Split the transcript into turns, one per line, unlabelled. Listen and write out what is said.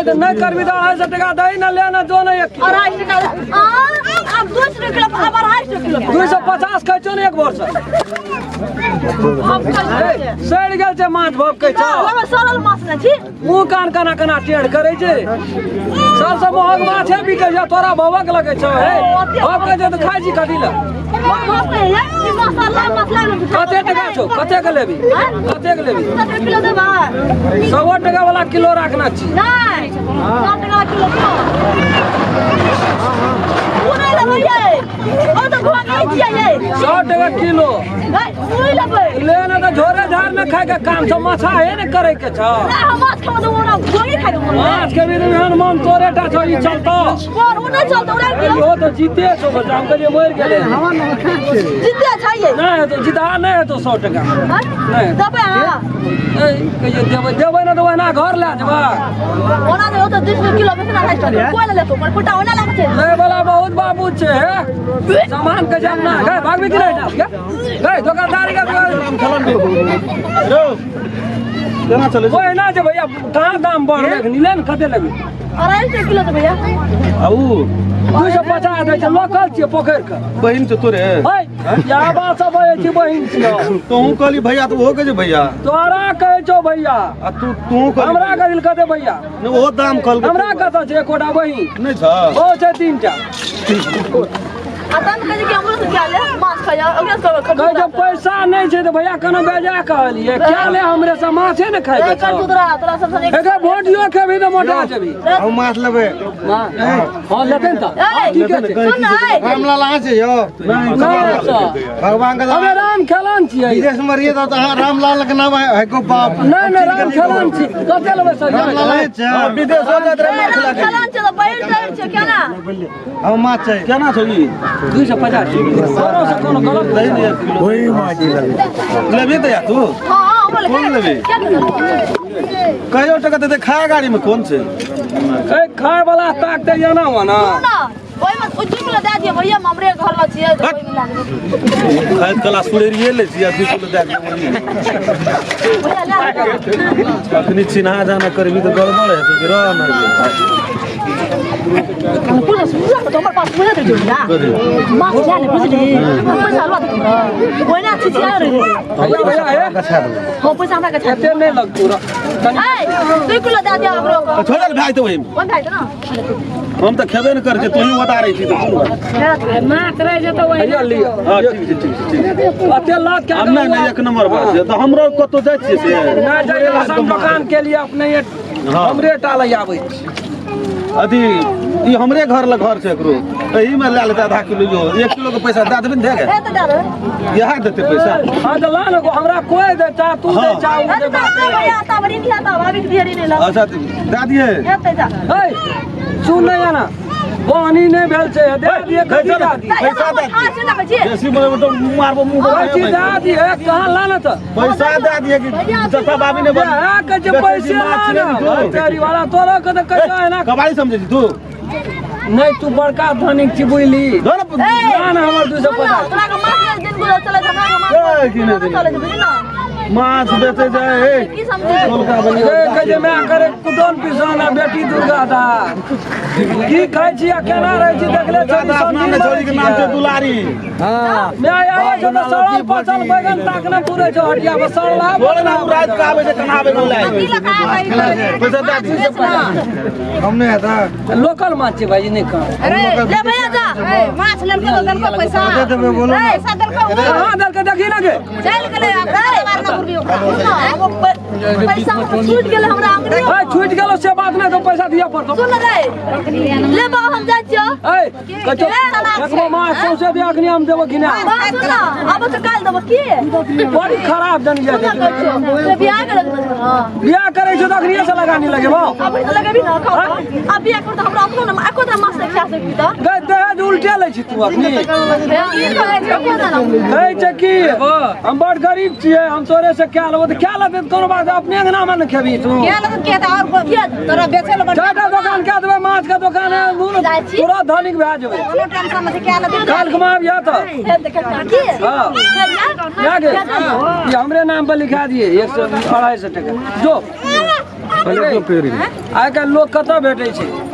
तो नहीं करबी तो 250 टका दही ना लेना जो नहीं
250 टका अब 200 किलो अब 250 किलो
250 कहै छौ ने एक वर्ष सड़ गेल छै माछ भोग कहै छौ
हम सरल माछ न छी
मुंह कान कना कना टेढ़ करे छै सबसे महग माछ है बिकै छै तोरा भवक लगे छौ हे भोग कहै छै त खाइ छी कथि ल
मसाला
कते टका छौ कते के लेबी कते के लेबी
70 किलो देबा
100 टका वाला किलो रखना छी
नहीं 100 टका किलो कोने लेबै ओ तो भागे छियै
100 टका किलो
नहीं लेबै
लेना तो झोरे झाड़ में खाए के काम छौ माछा है ने करे के छौ
हम माछ खाबो तो ओना गोली खाइ
माछ के भी हनुमान तोरे टा छौ ई चलतो
और ओ नहीं चलतो ओरा
यो तो जीते छौ बच्चा हम कहलिए मर गेले
जीते चाहिए
नहीं तो जीता नहीं है तो 100 टका नहीं
देबै हां
कहिए देबै ना तो ना घर ले जेबा
ओना दे तो 200 किलो बेचना है कोई ले लेतो पर फटा ओना लागे छै
ले वाला बहुत बाबू छे सामान के जब ना गए भागबी कि नहीं गए दुकानदारी का रो केना चले कोई ना जे भैया कहां दाम बढ़ ले ले न कते लेबी
250 किलो दे भैया
आऊ 250 दे छ लोकल छी पोखर के
बहिन छ तोरे
हे या बात सब है छी बहिन छी
तू कहली भैया तो वो कहे भैया
तोरा कहे छौ भैया
आ तू
हमरा कहल कते भैया
ने वो दाम कहल
हमरा कत छै एकोटा बहिन
नहीं छ
ओ छै तीनटा
आता कहे कि हमरो से क्या ले माछ खाया अगले से
कहे जब पैसा नहीं छै तो भैया कनो बेजा कहलिए क्या ले हमरे से माछे न खाए के
कर तोरा सब से
एके भोटियो खेबी तो मोटा जेबी
हम माछ लेबे
हां लेते न त ठीक है
सुन नहीं
रामलाल आ छै यो भगवान का
हमें राम खेलान छियै
विदेश में रहिए तो रामलाल के नाम है को बाप
नहीं राम खेलान छी कते लेबे सर
विदेश हो जात रे माछ लागे
खेलान छै तो बैठ जाय छै केना
हम माछ छै
केना छौ ई 250 करो से कोनो गलत नहीं
वही माछ लेबे तो या तू
हां हम ले क्या
कहियो टका देते खाए गाड़ी में कौन छै
ए खाए वाला ताक दे ना वना
ओइ में उज्जू में दे दिए भैया हमरे घर में छियै तो ओइ में लागे
खाए कला सुड़ेरिए ले छिया 2 किलो दे
भैया ले
अखनी चिन्हा जाना करबी तो गड़बड़ है तो गिरा ना
पुलिस तो हमर पास पुलिस दे जोड़ा माछ जाने बुझली पैसा लवा दे ओइ ना छिया रे
भैया है
हो पैसा हमरा के
एते नहीं लगतू रे
ए 2 किलो दे दिया हमरो को
छोड़ भाई तो वही
कोन भाई तो ना
हम तो खेबे न करके तू ही बता रही थी तो
माछ रह जतो ओइ
भैया लियो
हां ठीक
अते लाख के
अब नहीं एक नंबर बात है तो हमरो कतो जाय छी से
ना जाए राशन दुकान के लिए अपने ये हमरे टाल आबै
अथी ई हमरे घर ल घर छै एकरो एही में ले लेता आधा किलो जो 1 किलो के पैसा दे देबे दे के
ए तो डर
यहां देते पैसा
हां तो ला न हमरा कोई दे चा तू दे चा उ दे
भैया ता बड़ी नहीं आता भाभी की ढेरी नहीं ला
अच्छा दे दिए
एते जा
ए सुन नहीं आना पानी नहीं भेल छै दे दिए
पैसा दे
पैसा दे हां से ना बजे
देसी बने तो मारबो मुंह
पैसा दे दिए कहां लाना त
पैसा दे दिए कि जता बाबी ने
है के जे पैसे लाना तेरी वाला तोरा के तो कैसा है ना
कबाड़ी समझे छी तू
नहीं तू बड़का धनिक छी बुझली
धर
ना हमर 250
तोरा के माछ दिन गुजर चले हमरा के माछ चले बुझली ना
माछ बेचे जाए
की समझे
कोलका बनी
के जे मैं करे कुटोन पिसाना बेटी दुर्गा दा की कहै छी केना रहै छी देखले छोरी
नाम में छोरी के नाम छै दुलारी
हां मैं आया छ त सड़ल पचल बैगन ताकना पूरे छ हटिया पर सड़ला
बोल ना रात का आवे जे कना आवे बोलाए पैसा दे दिए हमने था
लोकल माछ छै भाई नहीं कह
अरे ले भैया जा माछ लेलको दल को पैसा
दे देबे बोलो
पैसा दल को
हां दल के देखी लगे
चल गेले मारना पुरबी पैसा छूट गेले हमरा अंगनी
ए छूट गेलो से बात नहीं तो पैसा दिया पड़तो
सुन रे ले बा हम जा छियो
ए कतो देखो माछ सौसे दे अखनी हम देबो घिना
सुन अब तो काल देबो की
बड़ी खराब जन गया
ले बियाह करे
बियाह करे छ त अखनी से लगानी लगे बा
अब लगे भी ना खाओ अब बियाह कर तो हमरा अपनो ना एको तो माछ खा सकबी त
गए दहेज उल्टे ले छी तू अखनी
ई कहे छै को ना
कहै छै की हम बड़ गरीब छियै हम तोरे से क्या लेबो त क्या लेबे कोनो बात अपने अंगना में न खेबी तू
क्या लगत के त और के तोरा बेचे ले
चाटा दुकान क्या देबे माछ के दुकान है पूरा धनिक भए जेबे
कोनो टेंशन में क्या लगत
काल घुमाबिया त
देखे की
हां क्या गे ये हमरे नाम पर लिखा दिए 100 250 टका जो आइ काल्हि लोक कतऽ भेटै छै